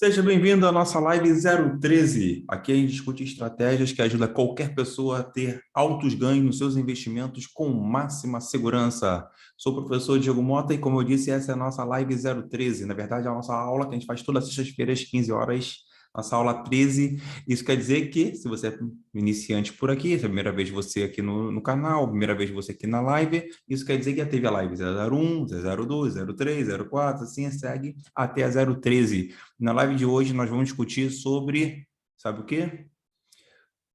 Seja bem-vindo à nossa live 013. Aqui a gente discute estratégias que ajudam qualquer pessoa a ter altos ganhos nos seus investimentos com máxima segurança. Sou o professor Diego Mota e, como eu disse, essa é a nossa live 013. Na verdade, é a nossa aula que a gente faz todas as sextas-feiras, 15 horas, nossa aula 13. Isso quer dizer que, se você é iniciante por aqui, é a primeira vez você aqui no canal, primeira vez você aqui na live, isso quer dizer que já teve a live 001, 002, 03, 04, assim segue até a 013. Na live de hoje, nós vamos discutir sobre, sabe o quê?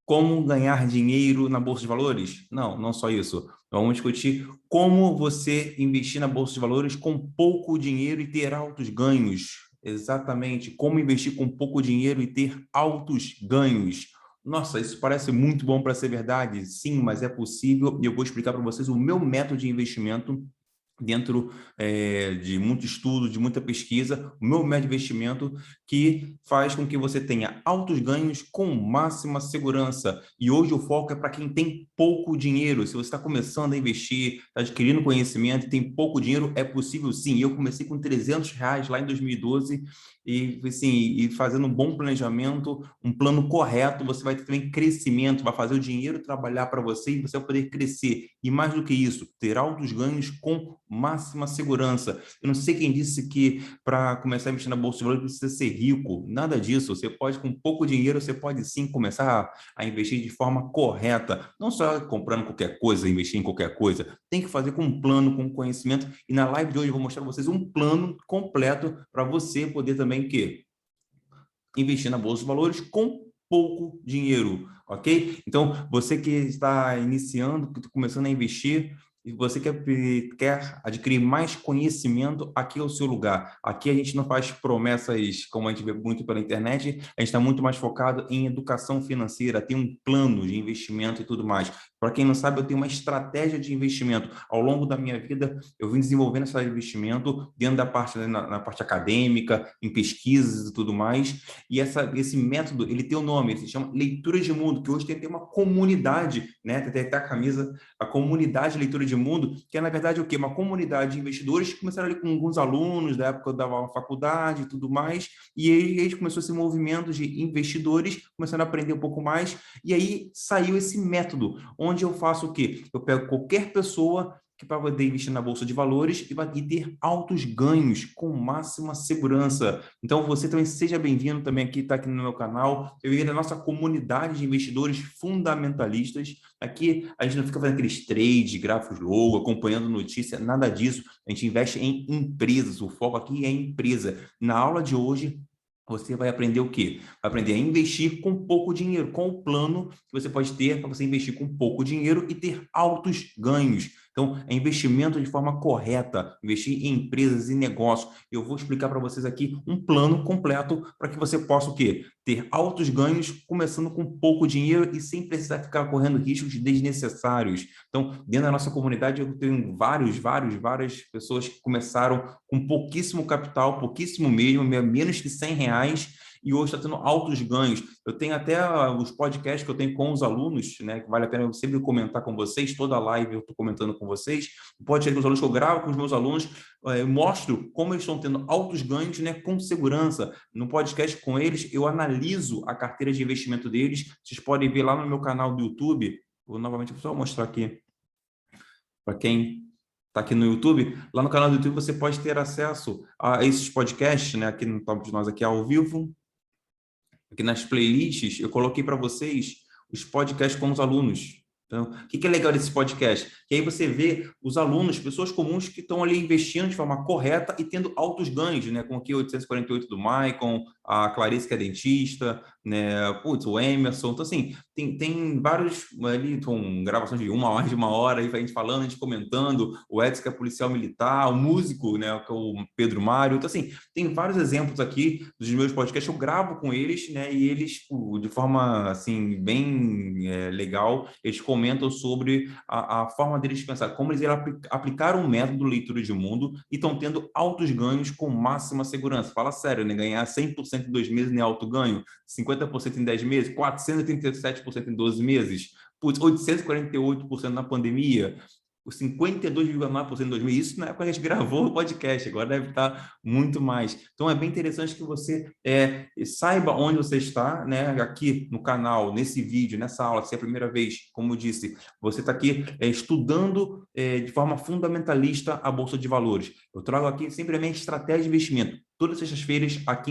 Como ganhar dinheiro na Bolsa de Valores? Não, não só isso. Vamos discutir como você investir na Bolsa de Valores com pouco dinheiro e ter altos ganhos. Exatamente, como investir com pouco dinheiro e ter altos ganhos. Nossa, isso parece muito bom para ser verdade. Sim, mas é possível e eu vou explicar para vocês o meu método de investimento dentro de muito estudo, de muita pesquisa, o meu método de investimento que faz com que você tenha altos ganhos com máxima segurança. E hoje o foco é para quem tem pouco dinheiro. Se você está começando a investir, está adquirindo conhecimento e tem pouco dinheiro, é possível sim. Eu comecei com R$ 300 lá em 2012 e, assim, e fazendo um bom planejamento, um plano correto, você vai ter também crescimento, vai fazer o dinheiro trabalhar para você e você vai poder crescer. E mais do que isso, ter altos ganhos com máxima segurança. Eu não sei quem disse que para começar a investir na Bolsa de Valores precisa ser rico. Nada disso. Você pode, com pouco dinheiro, você pode sim começar a investir de forma correta. Não só comprando qualquer coisa, investir em qualquer coisa. Tem que fazer com um plano, com conhecimento. E na live de hoje eu vou mostrar para vocês um plano completo para você poder também que investir na Bolsa de Valores com pouco dinheiro, ok? Então, você que está iniciando, que está começando a investir, e você quer adquirir mais conhecimento, aqui é o seu lugar. Aqui a gente não faz promessas, como a gente vê muito pela internet, a gente está muito mais focado em educação financeira, tem um plano de investimento e tudo mais. Para quem não sabe, eu tenho uma estratégia de investimento. Ao longo da minha vida, eu vim desenvolvendo esse investimento dentro da parte, na parte acadêmica, em pesquisas e tudo mais, e esse método, ele tem um nome, ele se chama Leitura de Mundo, que hoje tem até uma comunidade, né? Tem até a camisa, a comunidade Leitura de Mundo, que é, na verdade, o quê? Uma comunidade de investidores que começaram ali com alguns alunos da época eu dava faculdade e tudo mais, e aí começou esse movimento de investidores, começando a aprender um pouco mais, e aí saiu esse método, onde eu faço o quê? Eu pego qualquer pessoa que para poder investir na Bolsa de Valores e vai ter altos ganhos com máxima segurança. Então, você também seja bem-vindo também aqui, está aqui no meu canal. Eu venho da nossa comunidade de investidores fundamentalistas. Aqui a gente não fica fazendo aqueles trades, gráficos logo, acompanhando notícia, nada disso. A gente investe em empresas. O foco aqui é empresa. Na aula de hoje, você vai aprender o quê? Vai aprender a investir com pouco dinheiro, com o plano que você pode ter para você investir com pouco dinheiro e ter altos ganhos. Então, é investimento de forma correta, investir em empresas e negócios. Eu vou explicar para vocês aqui um plano completo para que você possa o quê? Ter altos ganhos, começando com pouco dinheiro e sem precisar ficar correndo riscos desnecessários. Então, dentro da nossa comunidade, eu tenho várias pessoas que começaram com pouquíssimo capital, pouquíssimo mesmo, menos que R$ 100, e hoje está tendo altos ganhos. Eu tenho até os podcasts que eu tenho com os alunos, né, que vale a pena eu sempre comentar com vocês, toda live eu estou comentando com vocês, pode ser com os alunos que eu gravo com os meus alunos, eu mostro como eles estão tendo altos ganhos, né, com segurança. No podcast com eles, eu analiso a carteira de investimento deles, vocês podem ver lá no meu canal do YouTube, vou novamente só mostrar aqui para quem está aqui no YouTube, lá no canal do YouTube você pode ter acesso a esses podcasts, né, aqui no Top de Nós aqui ao vivo, aqui nas playlists, eu coloquei para vocês os podcasts com os alunos. Então, o que é legal desse podcast? Que aí você vê os alunos, pessoas comuns que estão ali investindo de forma correta e tendo altos ganhos, né? Com aqui o 848 do Maicon, a Clarice, que é dentista, né? Putz, o Emerson. Então, assim, tem vários ali, com gravações de mais de uma hora, aí a gente falando, a gente comentando, o Edson, que é policial militar, o músico, né? Que é o Pedro Mário. Então, assim, tem vários exemplos aqui dos meus podcasts, eu gravo com eles, né? E eles, de forma, assim, bem legal, eles comentam sobre a forma deles pensar, como eles aplicaram o método leitura de mundo e estão tendo altos ganhos com máxima segurança. Fala sério, né? Ganhar 100% em 2 meses não é alto ganho, 50% em 10 meses, 437% em 12 meses, putz, 848% na pandemia. os 52,9% em 2000, isso na época que a gente gravou o podcast, agora deve estar muito mais. Então, é bem interessante que você saiba onde você está, né? Aqui no canal, nesse vídeo, nessa aula, se é a primeira vez, como eu disse, você está aqui estudando de forma fundamentalista a Bolsa de Valores. Eu trago aqui sempre a minha estratégia de investimento. Todas as sextas-feiras, às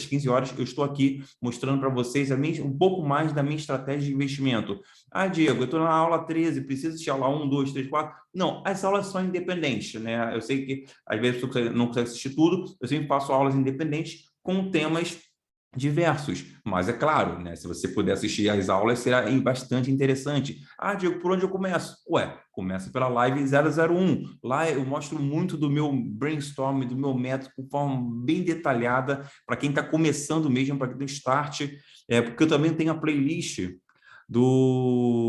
15 horas, eu estou aqui mostrando para vocês um pouco mais da minha estratégia de investimento. Ah, Diego, eu estou na aula 13, preciso assistir aula 1, 2, 3, 4. Não, as aulas são independentes, né? Eu sei que às vezes você não consegue assistir tudo, eu sempre faço aulas independentes com temas diversos, mas é claro, né? Se você puder assistir às aulas, será bastante interessante. Ah, Diego, por onde eu começo? Ué, começa pela live 001. Lá eu mostro muito do meu brainstorm, do meu método, de forma bem detalhada, para quem está começando mesmo, para quem tem start, porque eu também tenho a playlist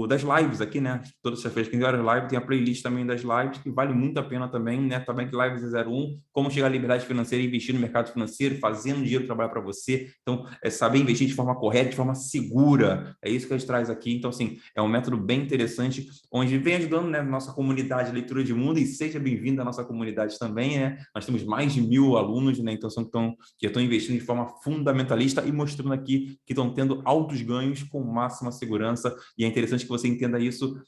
das lives aqui, né? Todas as feiras, 15 horas live, tem a playlist também das lives, que vale muito a pena também, né? Também que Lives 01, como chegar à liberdade financeira e investir no mercado financeiro, fazendo dinheiro trabalhar para você. Então, é saber investir de forma correta, de forma segura. É isso que a gente traz aqui. Então, assim, é um método bem interessante, onde vem ajudando, né, nossa comunidade de leitura de mundo, e seja bem-vindo à nossa comunidade também, né? Nós temos mais de 1.000 alunos, né? Então, que estão investindo de forma fundamentalista e mostrando aqui que estão tendo altos ganhos com máxima segurança. E é interessante que você entenda isso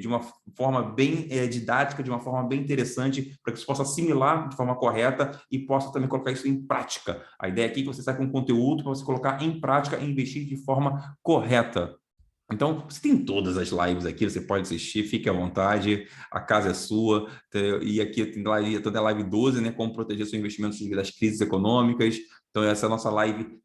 de uma forma bem didática, de uma forma bem interessante, para que você possa assimilar de forma correta e possa também colocar isso em prática. A ideia aqui é que você saia com conteúdo para você colocar em prática e investir de forma correta. Então, você tem todas as lives aqui, você pode assistir, fique à vontade, a casa é sua. E aqui tem toda a live 12, né? Como proteger seus investimentos das crises econômicas. Então, essa é a nossa live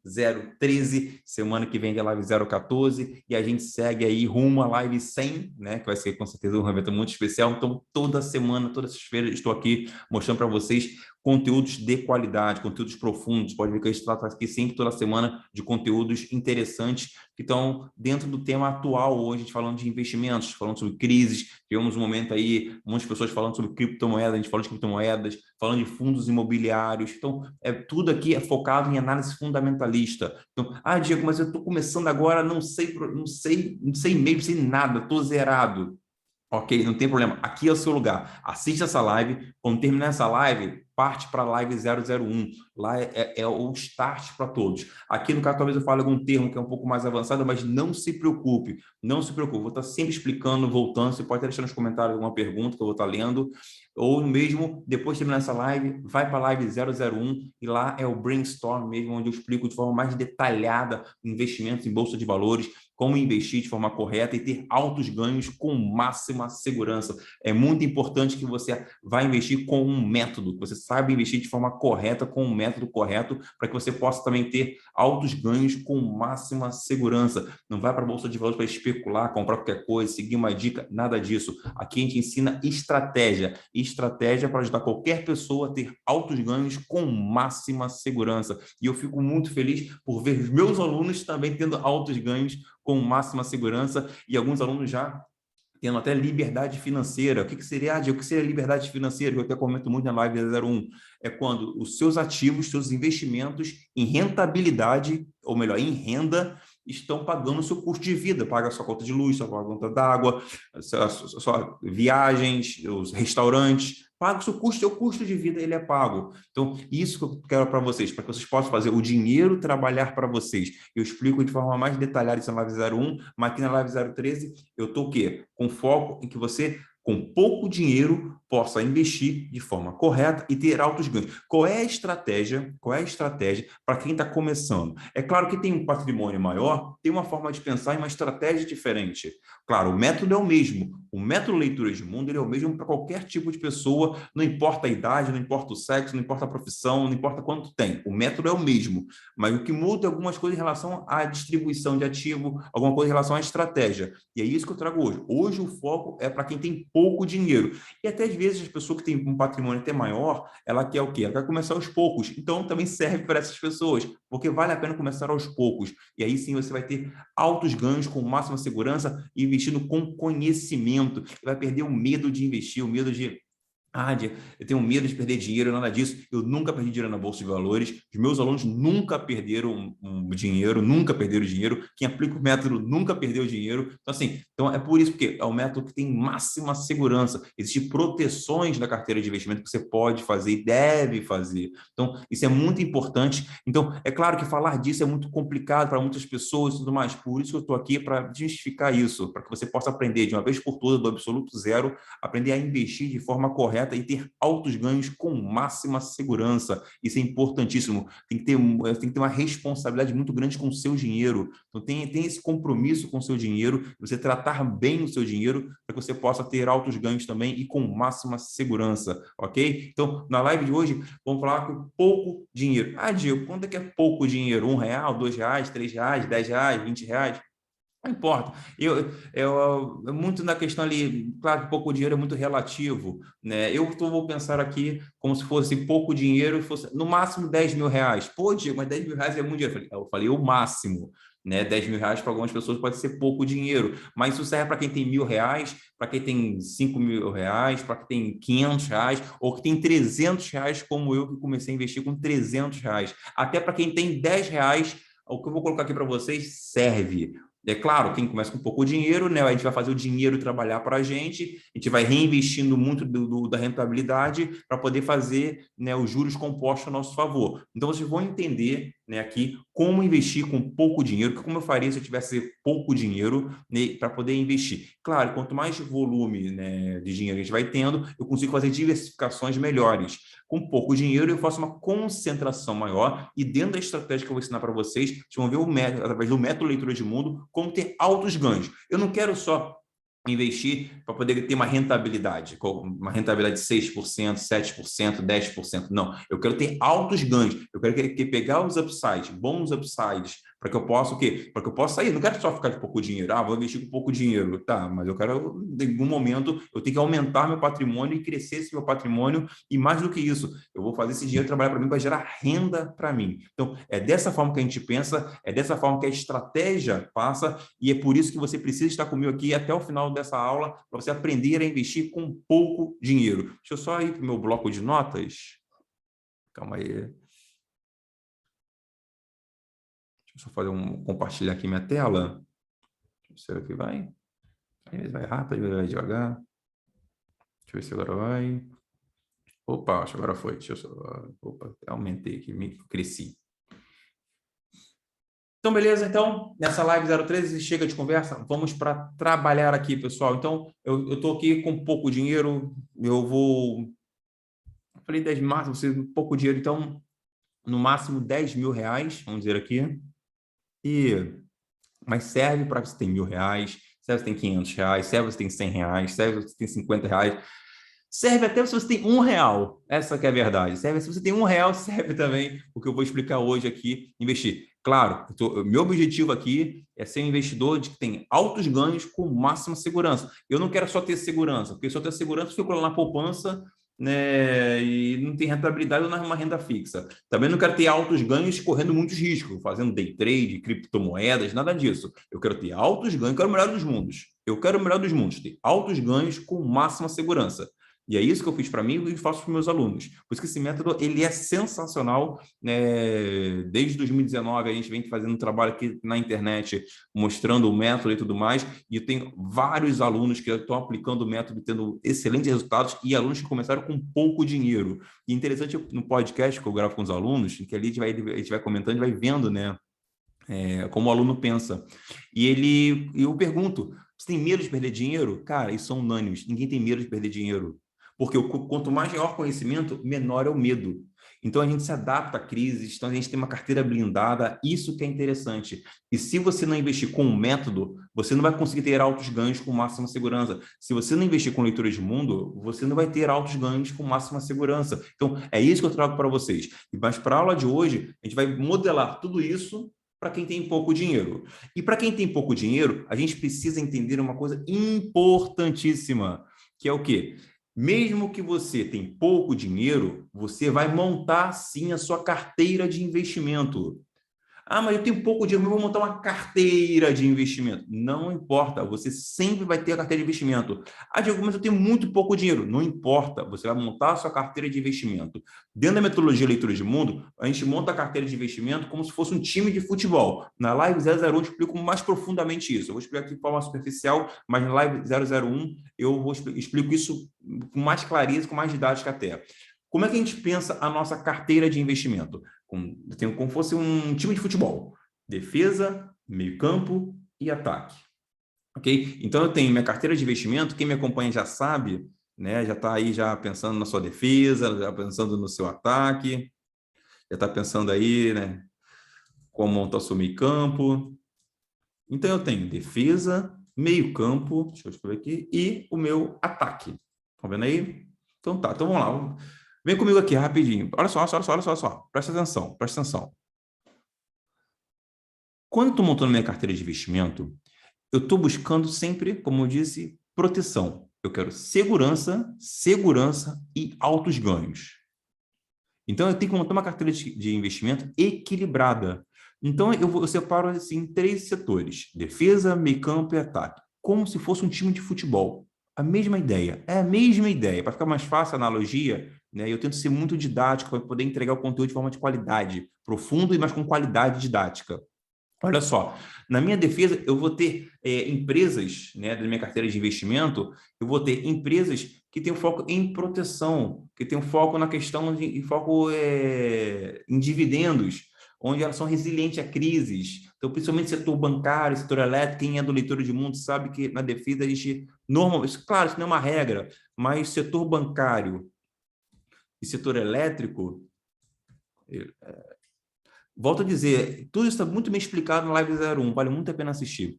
013, semana que vem é a live 014, e a gente segue aí rumo à live 100, né? Que vai ser com certeza um evento muito especial. Então, toda semana, todas as feiras, estou aqui mostrando para vocês conteúdos de qualidade, conteúdos profundos. Pode ver que a gente trata aqui sempre, toda semana, de conteúdos interessantes que estão dentro do tema atual hoje, a gente falando de investimentos, falando sobre crises. Tivemos um momento aí, muitas pessoas falando sobre criptomoedas, a gente falou de criptomoedas, falando de fundos imobiliários. Então, tudo aqui é focado em análise fundamentalista. Então, Diego, mas eu estou começando agora, não sei mesmo, não sei nada, estou zerado. Ok, não tem problema. Aqui é o seu lugar. Assista essa live. Quando terminar essa live, parte para a live 001. Lá é o start para todos. Aqui, no caso, talvez eu fale algum termo que é um pouco mais avançado, mas não se preocupe. Não se preocupe. Vou estar sempre explicando, voltando. Você pode até deixar nos comentários alguma pergunta que eu vou estar lendo. Ou mesmo, depois de terminar essa live, vai para a live 001 e lá é o brainstorm mesmo, onde eu explico de forma mais detalhada investimentos em bolsa de valores, como investir de forma correta e ter altos ganhos com máxima segurança. É muito importante que você vá investir com um método, que você saiba investir de forma correta, com um método correto, para que você possa também ter altos ganhos com máxima segurança. Não vai para a bolsa de valores para especular, comprar qualquer coisa, seguir uma dica, nada disso. Aqui a gente ensina estratégia para ajudar qualquer pessoa a ter altos ganhos com máxima segurança. E eu fico muito feliz por ver os meus alunos também tendo altos ganhos com máxima segurança, e alguns alunos já tendo até liberdade financeira. O que seria, o que seria liberdade financeira? Eu até comento muito na live 01. É quando os seus ativos, seus investimentos em rentabilidade, ou melhor, em renda, estão pagando o seu custo de vida, paga a sua conta de luz, sua conta d'água, sua viagens, os restaurantes, paga o seu custo de vida, ele é pago. Então, isso que eu quero para vocês, para que vocês possam fazer o dinheiro trabalhar para vocês. Eu explico de forma mais detalhada isso na live 01, mas aqui na live 013 eu estou o quê? Com foco em que você, com pouco dinheiro, possa investir de forma correta e ter altos ganhos. Qual é a estratégia? Qual é a estratégia para quem está começando? É claro que tem um patrimônio maior, tem uma forma de pensar e uma estratégia diferente. Claro, o método é o mesmo. O método leitura de mundo ele é o mesmo para qualquer tipo de pessoa, não importa a idade, não importa o sexo, não importa a profissão, não importa quanto tem. O método é o mesmo, mas o que muda é algumas coisas em relação à distribuição de ativo, alguma coisa em relação à estratégia. E é isso que eu trago hoje. Hoje o foco é para quem tem pouco dinheiro. E até às vezes a pessoa que tem um patrimônio até maior, ela quer o quê? Ela quer começar aos poucos. Então também serve para essas pessoas, porque vale a pena começar aos poucos. E aí sim você vai ter altos ganhos com máxima segurança, investindo com conhecimento. Vai perder o medo de investir, o medo de Ah, eu tenho medo de perder dinheiro, nada disso. Eu nunca perdi dinheiro na Bolsa de Valores. Os meus alunos nunca perderam dinheiro, nunca perderam dinheiro. Quem aplica o método nunca perdeu dinheiro. Então, assim, então é por isso, porque é um método que tem máxima segurança. Existem proteções na carteira de investimento que você pode fazer e deve fazer. Então, isso é muito importante. Então, é claro que falar disso é muito complicado para muitas pessoas e tudo mais. Por isso que eu estou aqui para desmistificar isso, para que você possa aprender de uma vez por todas, do absoluto zero, aprender a investir de forma correta e ter altos ganhos com máxima segurança. Isso é importantíssimo. Tem que ter uma responsabilidade muito grande com o seu dinheiro. Então, tem esse compromisso com o seu dinheiro, você tratar bem o seu dinheiro para que você possa ter altos ganhos também e com máxima segurança, ok? Então, na live de hoje, vamos falar com pouco dinheiro. Ah, Diego, quanto é que é pouco dinheiro? R$ 1, R$ 2, R$ 3, R$ 10, R$ 20? Não importa. Muito na questão ali, claro que pouco dinheiro é muito relativo, né? Vou pensar aqui como se fosse pouco dinheiro, fosse no máximo R$ 10.000. Pô, Diego, mas R$ 10.000 é muito dinheiro. Eu falei o máximo, né? R$ 10.000 para algumas pessoas pode ser pouco dinheiro, mas isso serve para quem tem R$ 1.000, para quem tem R$ 5.000, para quem tem R$ 500, ou que tem R$ 300, como eu que comecei a investir com R$ 300. Até para quem tem R$ 10, o que eu vou colocar aqui para vocês serve. É claro, quem começa com pouco dinheiro, né? A gente vai fazer o dinheiro trabalhar para a gente vai reinvestindo muito da rentabilidade para poder fazer, né, os juros compostos a nosso favor. Então, vocês vão entender, né, aqui como investir com pouco dinheiro, como eu faria se eu tivesse pouco dinheiro, né, para poder investir. Claro, quanto mais volume, né, de dinheiro a gente vai tendo, eu consigo fazer diversificações melhores. Com pouco dinheiro, eu faço uma concentração maior e dentro da estratégia que eu vou ensinar para vocês, vocês vão ver o método, através do método leitura de mundo, como ter altos ganhos. Eu não quero só investir para poder ter uma rentabilidade de 6%, 7%, 10%. Não, eu quero ter altos ganhos. Eu quero pegar os upsides, bons upsides, para que eu possa o quê? Para que eu possa sair. Eu não quero só ficar de pouco dinheiro. Ah, vou investir com pouco dinheiro. Tá, mas eu quero, em algum momento, eu tenho que aumentar meu patrimônio e crescer esse meu patrimônio. E mais do que isso, eu vou fazer esse dinheiro trabalhar para mim, para gerar renda para mim. Então, é dessa forma que a gente pensa, é dessa forma que a estratégia passa, e é por isso que você precisa estar comigo aqui até o final dessa aula, para você aprender a investir com pouco dinheiro. Deixa eu só ir para o meu bloco de notas. Calma aí. Deixa eu só compartilhar aqui minha tela. Deixa eu ver se vai. Às vezes vai rápido, às vezes vai devagar. Deixa eu ver se agora vai. Opa, acho que agora foi. Deixa eu só... Opa, aumentei aqui, cresci. Então, beleza? Então, nessa live 013, chega de conversa, vamos para trabalhar aqui, pessoal. Então, eu estou aqui com pouco dinheiro, falei 10 máximo, pouco dinheiro, então, no máximo R$ 10.000, vamos dizer aqui, mas serve para você ter R$ 1.000, serve se tem R$ 500, serve se tem R$ 100, serve se tem R$ 50, serve até se você tem R$ 1, essa que é a verdade. Serve se você tem R$ 1, serve também o que eu vou explicar hoje aqui, investir. Claro, meu objetivo aqui é ser um investidor que tem altos ganhos com máxima segurança. Eu não quero só ter segurança, porque só ter segurança fica lá na poupança, né, e não tem rentabilidade ou não é uma renda fixa. Também não quero ter altos ganhos correndo muitos riscos, fazendo day trade, criptomoedas, nada disso. Eu quero ter altos ganhos, eu quero o melhor dos mundos. Eu quero o melhor dos mundos, ter altos ganhos com máxima segurança. E é isso que eu fiz para mim e faço para os meus alunos. Por isso que esse método ele é sensacional, né? Desde 2019 a gente vem fazendo um trabalho aqui na internet mostrando o método e tudo mais, e eu tenho vários alunos que estão aplicando o método e tendo excelentes resultados, e alunos que começaram com pouco dinheiro. E interessante no podcast que eu gravo com os alunos, que ali a gente vai comentando e vai vendo, né? Como o aluno pensa. Eu pergunto, você tem medo de perder dinheiro? Cara, isso são unânimes, ninguém tem medo de perder dinheiro. Porque quanto maior conhecimento, menor é o medo. Então a gente se adapta a crises, então a gente tem uma carteira blindada, isso que é interessante. E se você não investir com um método, você não vai conseguir ter altos ganhos com máxima segurança. Se você não investir com leitura de mundo, você não vai ter altos ganhos com máxima segurança. Então é isso que eu trago para vocês. Mas para a aula de hoje, a gente vai modelar tudo isso para quem tem pouco dinheiro. E para quem tem pouco dinheiro, a gente precisa entender uma coisa importantíssima, que é o quê? Mesmo que você tem pouco dinheiro, você vai montar sim a sua carteira de investimento. Ah, mas eu tenho pouco dinheiro, eu vou montar uma carteira de investimento. Não importa, você sempre vai ter a carteira de investimento. Ah, Diego, mas eu tenho muito pouco dinheiro. Não importa, você vai montar a sua carteira de investimento. Dentro da metodologia Leitura de Mundo, a gente monta a carteira de investimento como se fosse um time de futebol. Na Live 001 eu explico mais profundamente isso. Eu vou explicar aqui de forma superficial, mas na Live 001 eu explico isso com mais clareza, com mais didática até. Como é que a gente pensa a nossa carteira de investimento? Tem como fosse um time de futebol. Defesa, meio-campo e ataque. Ok? Então, eu tenho minha carteira de investimento, quem me acompanha já sabe, né? Já está aí já pensando na sua defesa, já pensando no seu ataque, já está pensando aí, né? Como montar o seu meio-campo. Então, eu tenho defesa, meio-campo, deixa eu escrever aqui, e o meu ataque. Estão vendo aí? Então tá, então vamos lá. Vem comigo aqui rapidinho. Olha só, olha só. Presta atenção, presta atenção. Quando eu estou montando minha carteira de investimento, eu estou buscando sempre, como eu disse, proteção. Eu quero segurança, segurança e altos ganhos. Então, eu tenho que montar uma carteira de investimento equilibrada. Então, eu separo assim, em 3 setores: defesa, meio-campo e ataque, como se fosse um time de futebol. A mesma ideia, é a mesma ideia. Para ficar mais fácil a analogia, né, eu tento ser muito didático para poder entregar o conteúdo de forma de qualidade, profundo e mas com qualidade didática. Olha só, na minha defesa, eu vou ter empresas, né, da minha carteira de investimento, eu vou ter empresas que têm foco em proteção, que têm foco na questão de foco em dividendos, onde elas são resilientes a crises. Então, principalmente setor bancário, setor elétrico, quem é do Leitura de Mundo sabe que na defesa a gente, normalmente, claro, isso não é uma regra, mas setor bancário e setor elétrico, volto a dizer, tudo isso está muito bem explicado no Live 01, vale muito a pena assistir.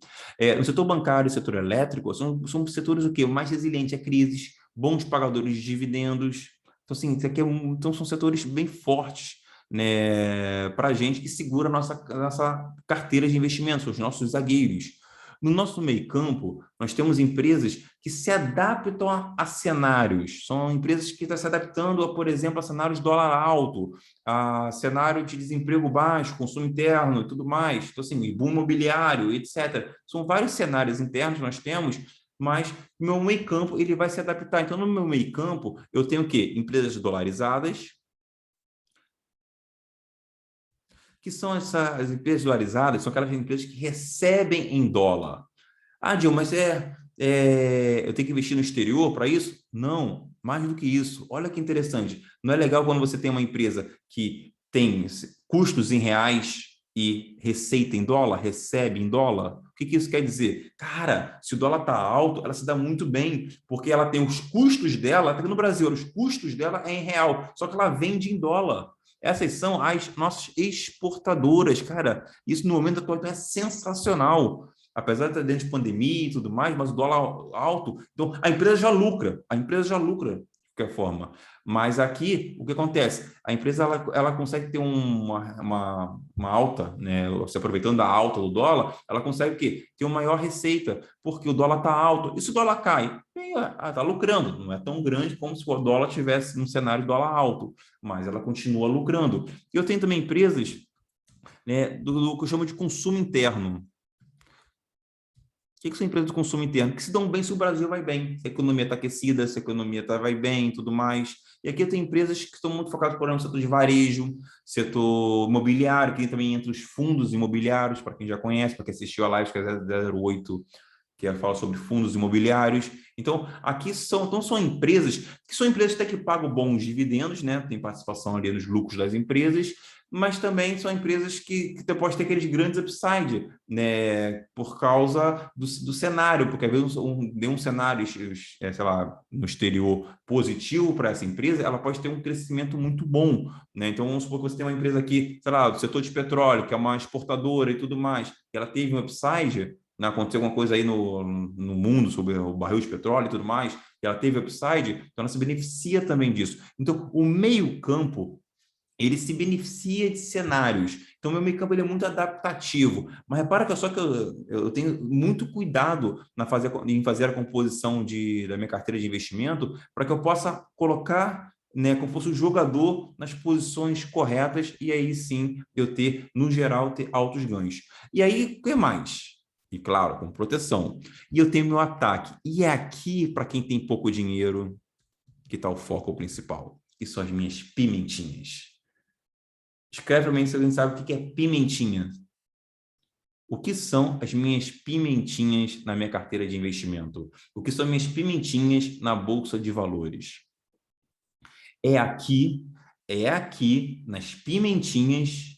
O setor bancário e o setor elétrico são setores o quê? Mais resilientes a crises, bons pagadores de dividendos. Então, assim, isso aqui então são setores bem fortes, né, para a gente que segura a nossa carteira de investimentos, os nossos zagueiros. No nosso meio campo, nós temos empresas que se adaptam a cenários. São empresas que estão se adaptando, por exemplo, a cenários de dólar alto, a cenário de desemprego baixo, consumo interno e tudo mais, então, assim, boom imobiliário, etc. São vários cenários internos que nós temos, mas meu meio campo ele vai se adaptar. Então, no meu meio campo, eu tenho o quê? Empresas dolarizadas, que são essas empresas dolarizadas, são aquelas empresas que recebem em dólar. Ah, Dil, mas eu tenho que investir no exterior para isso? Não, mais do que isso. Olha que interessante. Não é legal quando você tem uma empresa que tem custos em reais e receita em dólar, recebe em dólar? O que isso quer dizer? Cara, se o dólar está alto, ela se dá muito bem, porque ela tem os custos dela, aqui no Brasil, os custos dela é em real, só que ela vende em dólar. Essas são as nossas exportadoras, cara. Isso no momento atual é sensacional, apesar de estar dentro de pandemia e tudo mais, mas o dólar alto, então a empresa já lucra de qualquer forma. Mas aqui, o que acontece? A empresa ela consegue ter uma alta, né? Se aproveitando da alta do dólar, ela consegue o quê? Ter uma maior receita, porque o dólar está alto. E se o dólar cai? Está lucrando, não é tão grande como se o dólar tivesse num cenário de dólar alto, mas ela continua lucrando. Eu tenho também empresas, né, do que eu chamo de consumo interno. O que são empresas de consumo interno? Que se dão bem se o Brasil vai bem, se a economia está aquecida, se a economia vai bem e tudo mais. E aqui tem empresas que estão muito focadas, por exemplo, no setor de varejo, setor imobiliário, que também entra os fundos imobiliários, para quem já conhece, para quem assistiu a live que é 008, que fala sobre fundos imobiliários. Então, aqui são empresas que são empresas até que pagam bons dividendos, né? Tem participação ali nos lucros das empresas, mas também são empresas que pode ter aqueles grandes upside, né? Por causa do cenário, porque às vezes um cenário, sei lá, no exterior positivo para essa empresa, ela pode ter um crescimento muito bom, né? Então, vamos supor que você tem uma empresa aqui, sei lá, do setor de petróleo, que é uma exportadora e tudo mais, que ela teve um upside, né? Aconteceu alguma coisa aí no mundo sobre o barril de petróleo e tudo mais, e ela teve upside, então ela se beneficia também disso. Então, o meio campo ele se beneficia de cenários. Então, meu meio-campo ele é muito adaptativo. Mas repara que só que eu tenho muito cuidado em fazer a composição da minha carteira de investimento para que eu possa colocar né, como fosse o jogador nas posições corretas, e aí sim eu ter, no geral, ter altos ganhos. E aí, o que mais? E claro, com proteção. E eu tenho meu ataque. E é aqui, para quem tem pouco dinheiro, que está o foco principal. Que são as minhas pimentinhas. Escreve para mim se alguém sabe o que é pimentinha. O que são as minhas pimentinhas na minha carteira de investimento? O que são minhas pimentinhas na bolsa de valores? É aqui, nas pimentinhas,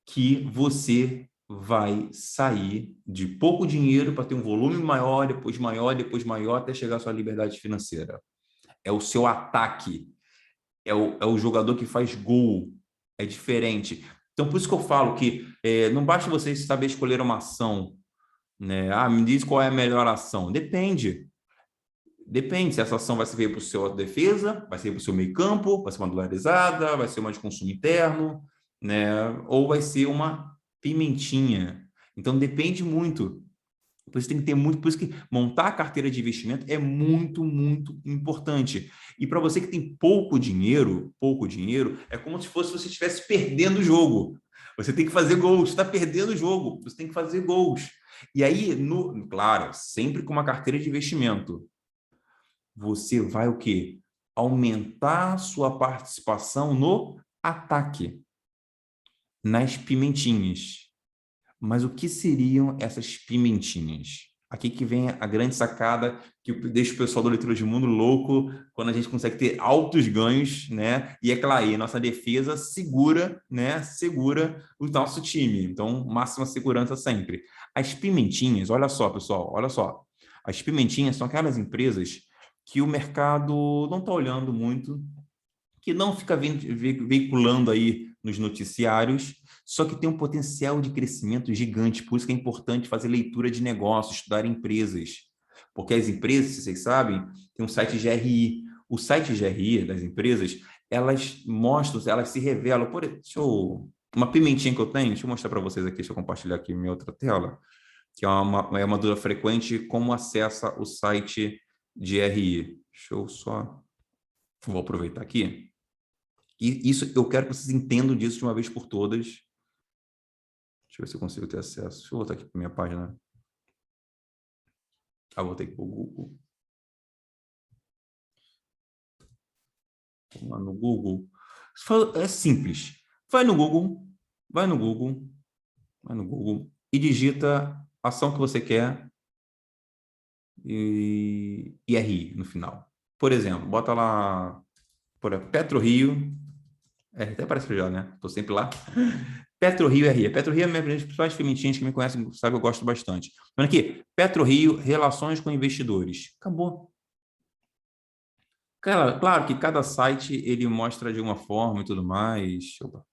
que você vai sair de pouco dinheiro para ter um volume maior, depois maior, depois maior, até chegar à sua liberdade financeira. É o seu ataque. É o jogador que faz gol. É diferente. Então, por isso que eu falo que não basta você saber escolher uma ação, né? Ah, me diz qual é a melhor ação. Depende. Depende se essa ação vai servir para o seu defesa, vai servir para o seu meio campo, vai ser uma dolarizada, vai ser uma de consumo interno, né? Ou vai ser uma pimentinha. Então depende muito. Por isso tem que ter muito, por isso que montar a carteira de investimento é muito, muito importante. E para você que tem pouco dinheiro, é como se fosse você estivesse perdendo o jogo. Você tem que fazer gols, está perdendo o jogo, você tem que fazer gols. E aí, claro, sempre com uma carteira de investimento você vai o quê? Aumentar sua participação no ataque, nas pimentinhas. Mas o que seriam essas pimentinhas? Aqui que vem a grande sacada que deixa o pessoal do Leitura de Mundo louco quando a gente consegue ter altos ganhos, né? E é claro, aí, nossa defesa segura, né? Segura o nosso time. Então, máxima segurança sempre. As pimentinhas, olha só, pessoal, olha só. As pimentinhas são aquelas empresas que o mercado não está olhando muito, que não fica veiculando aí nos noticiários, só que tem um potencial de crescimento gigante. Por isso que é importante fazer leitura de negócios, estudar empresas. Porque as empresas, se vocês sabem, tem um site GRI. O site GRI das empresas, elas mostram, elas se revelam. Uma pimentinha que eu tenho, deixa eu mostrar para vocês aqui, deixa eu compartilhar aqui minha outra tela, que é uma dúvida frequente, como acessa o site GRI. Deixa eu só... Vou aproveitar aqui. E isso, eu quero que vocês entendam disso de uma vez por todas. Deixa eu ver se eu consigo ter acesso. Deixa eu voltar aqui para minha página. Voltei para o Google. Vamos lá no Google. É simples. Vai no Google, vai no Google, vai no Google e digita a ação que você quer e RI no final. Por exemplo, bota lá PetroRio. Até parece que já, né? Estou sempre lá. PetroRio RI. PetroRio é minha principais pimentinhas que me conhecem, sabe que eu gosto bastante. Olha aqui, PetroRio, relações com investidores. Acabou. Claro que cada site ele mostra de uma forma e tudo mais. Opa,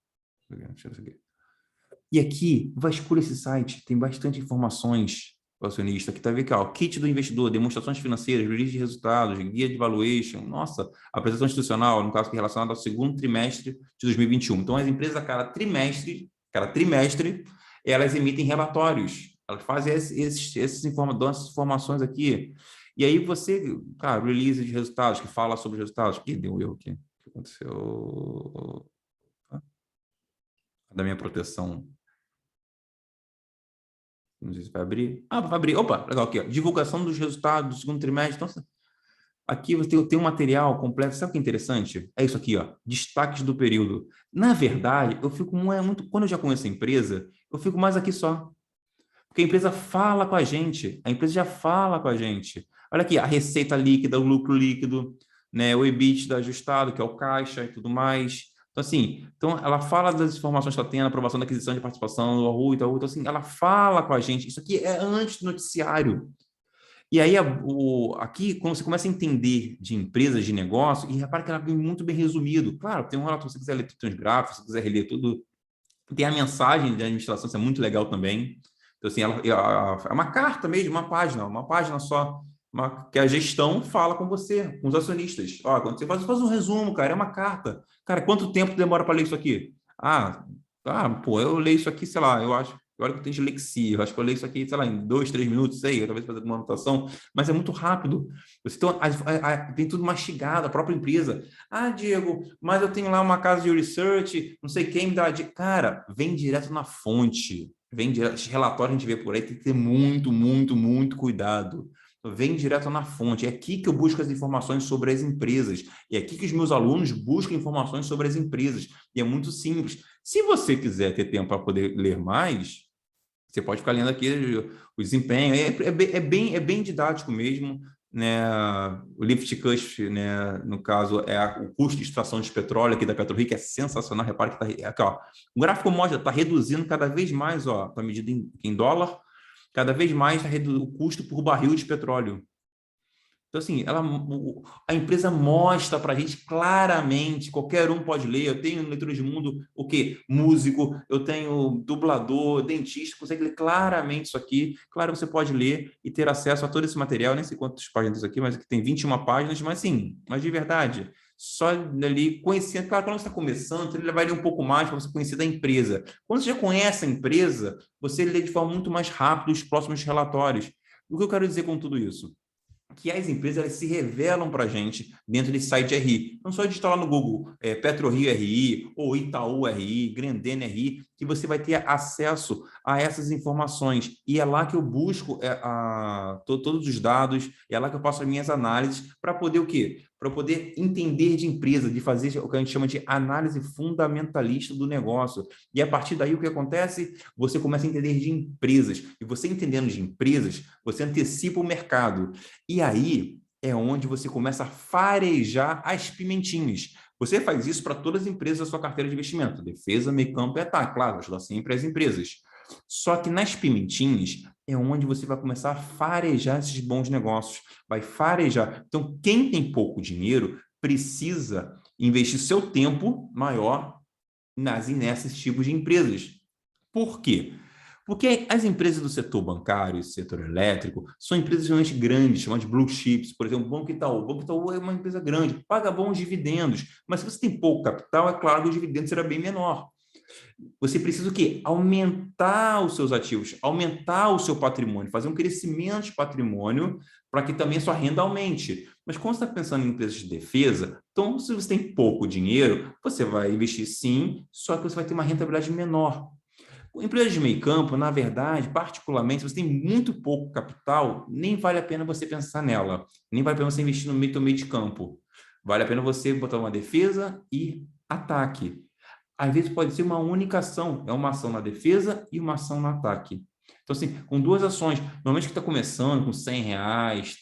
deixa eu ver aqui. E aqui, vai escolher esse site, tem bastante informações para o acionista. Aqui está vendo aqui, ó, kit do investidor, demonstrações financeiras, release de resultados, guia de valuation, nossa, apresentação institucional, no caso que é relacionado ao segundo trimestre de 2021. Então, as empresas, a cada trimestre, elas emitem relatórios, elas fazem essas informações aqui. E aí você, cara, release de resultados, que fala sobre os resultados. Ih, deu um erro aqui. O que aconteceu? Da minha proteção. Não sei se vai abrir. Vai abrir. Opa, legal aqui, ó. Divulgação dos resultados do segundo trimestre. Então, aqui você tem um material completo. Sabe o que é interessante? É isso aqui, ó. Destaques do período. Na verdade, eu fico muito. Quando eu já conheço a empresa, eu fico mais aqui só. Porque a empresa fala com a gente. A empresa já fala com a gente. Olha aqui, a receita líquida, o lucro líquido, né? O EBITDA ajustado, que é o caixa e tudo mais. Então, assim, ela fala das informações que ela tem, a aprovação da aquisição de participação do Arru e tal. Então, assim, ela fala com a gente. Isso aqui é antes do noticiário. E aí, aqui, quando você começa a entender de empresas, de negócio, e repara que ela vem muito bem resumido. Claro, tem um relatório, se você quiser ler os gráficos, se você quiser reler tudo. Tem a mensagem de administração, isso é muito legal também. Então, assim, é uma carta mesmo, uma página só, que a gestão fala com você, com os acionistas. Ó, quando você faz um resumo, cara, é uma carta. Cara, quanto tempo demora para ler isso aqui? Pô, eu leio isso aqui, sei lá, eu acho. Agora que eu tenho dislexia, eu acho que eu leio isso aqui, sei lá, em 2, 3 minutos, sei, talvez fazer uma anotação, mas é muito rápido. Você tem tudo mastigado, a própria empresa. Ah, Diego, mas eu tenho lá uma casa de research, não sei quem me dá dica. Cara, vem direto na fonte. Vem direto, esse relatório a gente vê por aí, tem que ter muito, muito, muito cuidado. Vem direto na fonte. É aqui que eu busco as informações sobre as empresas. É aqui que os meus alunos buscam informações sobre as empresas. E é muito simples. Se você quiser ter tempo para poder ler mais, você pode ficar lendo aqui o desempenho. É bem didático mesmo, né? O lift cost, né? No caso, o custo de extração de petróleo aqui da PetroRio, que é sensacional. Repare que está aqui, ó. O gráfico mostra, está reduzindo cada vez mais, ó, está medido em dólar, cada vez mais está o custo por barril de petróleo. Então, assim, a empresa mostra para a gente claramente, qualquer um pode ler. Eu tenho leitura de mundo, o quê? Músico, eu tenho dublador, dentista, consegue ler claramente isso aqui. Claro, você pode ler e ter acesso a todo esse material, nem sei quantas páginas aqui, mas aqui tem 21 páginas, mas sim, mas de verdade, só ali conhecendo. Claro, quando você está começando, ele vai ler um pouco mais para você conhecer da empresa. Quando você já conhece a empresa, você lê de forma muito mais rápida os próximos relatórios. O que eu quero dizer com tudo isso? Que as empresas elas se revelam para a gente dentro desse site RI. Não só digitar lá no Google PetroRio RI ou Itaú RI, Grendene RI, que você vai ter acesso a essas informações. E é lá que eu busco todos os dados, é lá que eu faço as minhas análises para poder o quê? Para poder entender de empresa, de fazer o que a gente chama de análise fundamentalista do negócio. E a partir daí o que acontece? Você começa a entender de empresas. E você entendendo de empresas, você antecipa o mercado. E aí é onde você começa a farejar as pimentinhas. Você faz isso para todas as empresas da sua carteira de investimento. Defesa, meio campo e ataque. Claro, ajudar sempre as empresas. Só que nas pimentinhas é onde você vai começar a farejar esses bons negócios. Vai farejar. Então, quem tem pouco dinheiro precisa investir seu tempo maior nesses tipos de empresas. Por quê? Porque as empresas do setor bancário, setor elétrico, são empresas realmente grandes, chamadas de blue chips. Por exemplo, o Banco Itaú. O Banco Itaú é uma empresa grande, paga bons dividendos, mas se você tem pouco capital, é claro que o dividendo será bem menor. Você precisa o quê? Aumentar os seus ativos, aumentar o seu patrimônio, fazer um crescimento de patrimônio para que também a sua renda aumente. Mas quando você está pensando em empresas de defesa, então, se você tem pouco dinheiro, você vai investir sim, só que você vai ter uma rentabilidade menor. Empresas de meio campo, na verdade, particularmente, se você tem muito pouco capital, nem vale a pena você pensar nela. Nem vale a pena você investir no meio de campo. Vale a pena você botar uma defesa e ataque. Às vezes pode ser uma única ação. É uma ação na defesa e uma ação no ataque. Então, assim, com duas ações. Normalmente que está começando com R$ 100,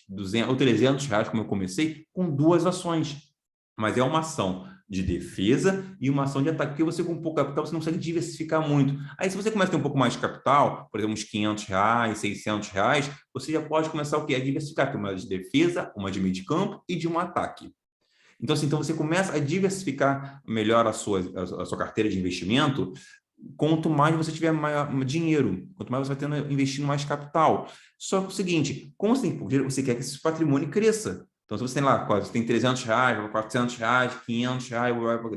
200 ou R$ 300, como eu comecei, com duas ações. Mas é uma ação de defesa e uma ação de ataque, porque você com pouco capital, você não consegue diversificar muito. Aí, se você começa a ter um pouco mais de capital, por exemplo, uns R$ 500, R$ 600, você já pode começar o quê? A diversificar, ter uma de defesa, uma de meio de campo e de um ataque. Então, assim, então você começa a diversificar melhor a sua carteira de investimento, quanto mais você tiver maior dinheiro, quanto mais você vai tendo investindo mais capital. Só que é o seguinte, como você tem pouco dinheiro, você quer que esse patrimônio cresça. Então, se você tem lá, você tem R$ 300, R$ 400, R$ 500, R$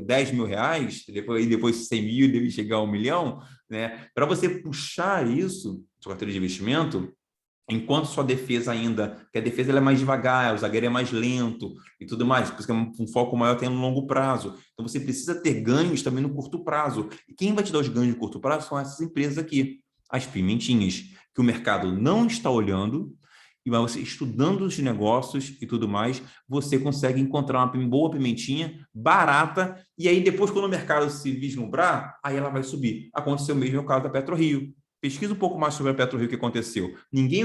10.000, depois 100 mil, deve chegar a 1 milhão, né? Para você puxar isso, sua carteira de investimento, enquanto sua defesa ainda, que a defesa ela é mais devagar, o zagueiro é mais lento e tudo mais, por isso que é um foco maior tem no longo prazo. Então você precisa ter ganhos também no curto prazo. E quem vai te dar os ganhos no curto prazo são essas empresas aqui, as pimentinhas, que o mercado não está olhando, e você estudando os negócios e tudo mais, você consegue encontrar uma boa pimentinha, barata, e aí depois, quando o mercado se vislumbrar, aí ela vai subir. Aconteceu mesmo no caso da PetroRio. Pesquisa um pouco mais sobre a PetroRio, o que aconteceu. Ninguém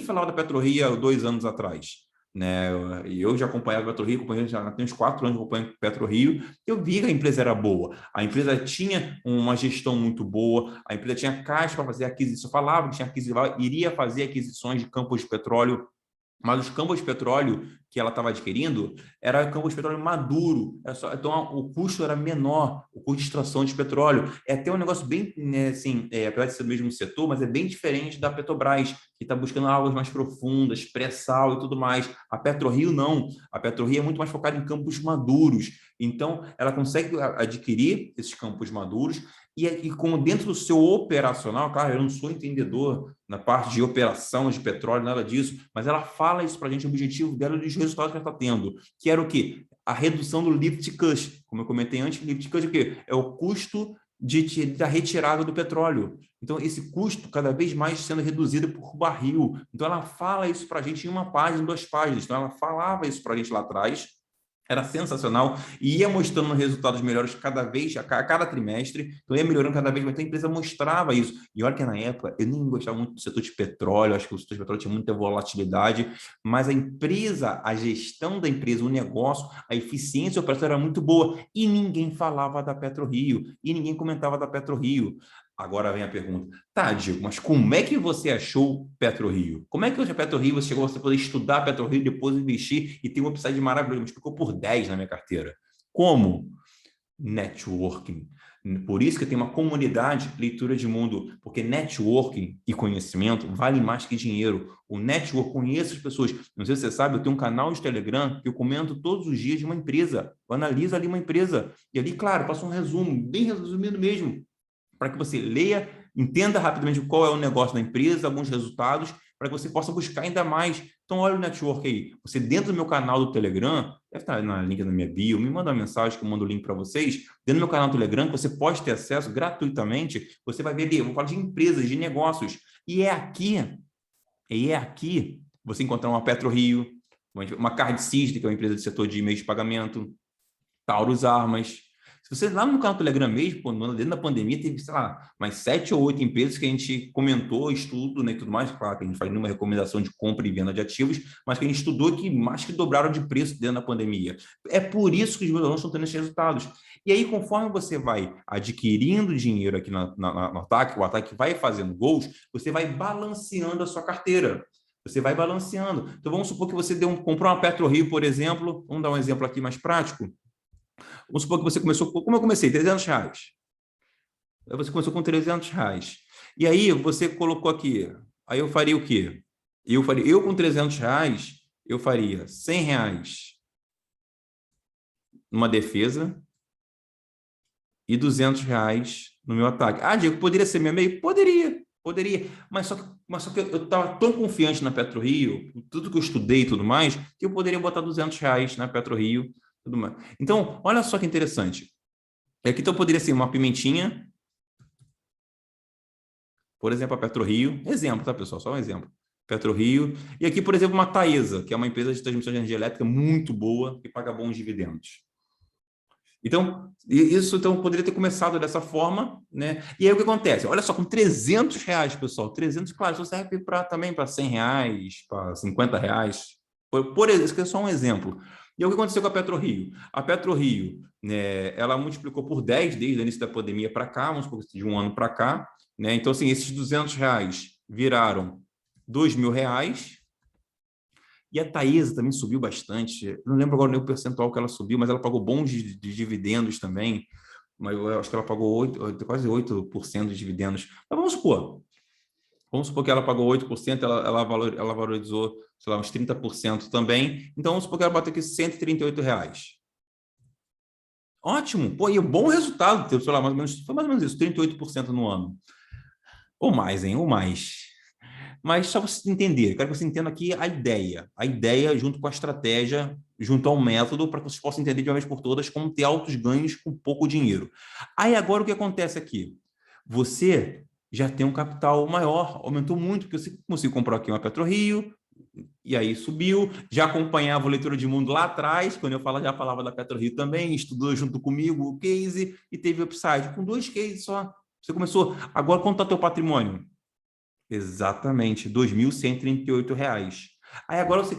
falava da PetroRio há 2 anos atrás. Né? E eu já acompanhava a PetroRio, já tem uns 4 anos que acompanho a PetroRio, eu vi que a empresa era boa, a empresa tinha uma gestão muito boa, a empresa tinha caixa para fazer aquisição, falava que iria fazer aquisições de campos de petróleo, mas os campos de petróleo que ela estava adquirindo era campos de petróleo maduro, então o custo era menor, o custo de extração de petróleo. É até um negócio bem, né, assim, apesar de ser do mesmo setor, mas é bem diferente da Petrobras, que está buscando águas mais profundas, pré-sal e tudo mais. A PetroRio não, a PetroRio é muito mais focada em campos maduros, então ela consegue adquirir esses campos maduros E como dentro do seu operacional, claro, eu não sou entendedor na parte de operação de petróleo, nada disso, mas ela fala isso para a gente, o objetivo dela e os resultados que ela está tendo, que era o quê? A redução do lift cost. Como eu comentei antes, lift cost é o quê? É o custo da retirada do petróleo. Então, esse custo cada vez mais sendo reduzido por barril. Então, ela fala isso para a gente em uma página, 2 páginas. Então, ela falava isso para a gente lá atrás, era sensacional e ia mostrando resultados melhores cada vez, a cada trimestre, então ia melhorando cada vez mais, então a empresa mostrava isso. E olha que na época eu nem gostava muito do setor de petróleo, acho que o setor de petróleo tinha muita volatilidade, mas a empresa, a gestão da empresa, o negócio, a eficiência operacional era muito boa e ninguém falava da PetroRio, e ninguém comentava da PetroRio. Agora vem a pergunta, tá, Diego, mas como é que você achou PetroRio? Como é que hoje a PetroRio você chegou a poder estudar a PetroRio, depois investir e ter um upside maravilhoso? Me explicou por 10 na minha carteira. Como? Networking. Por isso que tem uma comunidade leitura de mundo, porque networking e conhecimento vale mais que dinheiro. O network, conheço as pessoas. Não sei se você sabe, eu tenho um canal de Telegram que eu comento todos os dias de uma empresa. Eu analiso ali uma empresa. E ali, claro, faço um resumo, bem resumido mesmo, para que você leia, entenda rapidamente qual é o negócio da empresa, alguns resultados, para que você possa buscar ainda mais. Então, olha o network aí. Você dentro do meu canal do Telegram, deve estar na link na minha bio, me manda uma mensagem que eu mando o link para vocês. Dentro do meu canal do Telegram, que você pode ter acesso gratuitamente, você vai ver ali, eu vou falar de empresas, de negócios. E é aqui você encontrar uma PetroRio, uma Cardsys, que é uma empresa de setor de meios de pagamento, Taurus Armas. Se você lá no canal do Telegram mesmo, quando dentro da pandemia, teve, sei lá, mais 7 ou 8 empresas que a gente comentou, estudo, né, e tudo mais. Claro que a gente faz nenhuma recomendação de compra e venda de ativos, mas que a gente estudou que mais que dobraram de preço dentro da pandemia. É por isso que os meus alunos estão tendo esses resultados. E aí, conforme você vai adquirindo dinheiro aqui no ataque, o ataque vai fazendo gols, você vai balanceando a sua carteira. Você vai balanceando. Então, vamos supor que você comprou uma PetroRio, por exemplo. Vamos dar um exemplo aqui mais prático. Vamos supor que você começou, como eu comecei, R$ 300. Aí você começou com R$ 300. E aí você colocou aqui, aí eu faria o quê? Eu com R$ 300, eu faria R$ 100 numa defesa e R$ 200 no meu ataque. Ah, Diego, poderia ser meu meio? Poderia. Mas só que eu estava tão confiante na PetroRio, tudo que eu estudei e tudo mais, que eu poderia botar R$ 200 na PetroRio. Tudo mais. Então, olha só que interessante. Aqui então poderia ser uma pimentinha, por exemplo, a PetroRio. Exemplo, tá, pessoal? Só um exemplo. PetroRio. E aqui, por exemplo, uma Taesa, que é uma empresa de transmissão de energia elétrica muito boa, que paga bons dividendos. Então, isso então, poderia ter começado dessa forma, né? E aí o que acontece? Olha só, com R$ 300, pessoal, 300, claro, isso serve também para R$ 100, para R$ 50. Isso é só um exemplo. E aí, o que aconteceu com a PetroRio? A PetroRio, né, ela multiplicou por 10 desde o início da pandemia para cá, vamos supor, de um ano para cá, né? Então, assim, esses R$ 200 viraram R$ 2.000. E a Taesa também subiu bastante. Não lembro agora nem o percentual que ela subiu, mas ela pagou bons de dividendos também. Mas eu acho que ela pagou quase 8% de dividendos. Mas vamos supor que ela pagou 8%, ela valorizou, sei lá, uns 30% também. Então, vamos supor que ela bateu aqui R$ 138. Ótimo! Pô, e bom resultado, sei lá, foi mais ou menos isso, 38% no ano. Ou mais, hein? Ou mais. Mas só para você entender, eu quero que você entenda aqui a ideia junto com a estratégia, junto ao método, para que vocês possam entender de uma vez por todas como ter altos ganhos com pouco dinheiro. Aí agora o que acontece aqui? Você já tem um capital maior, aumentou muito, porque você conseguiu comprar aqui uma PetroRio, e aí subiu, já acompanhava a leitura de mundo lá atrás, quando já falava da PetroRio também, estudou junto comigo o case e teve upside. Com 2 cases só, você começou. Agora, quanto está teu patrimônio? Exatamente, R$ 2.138. Aí agora você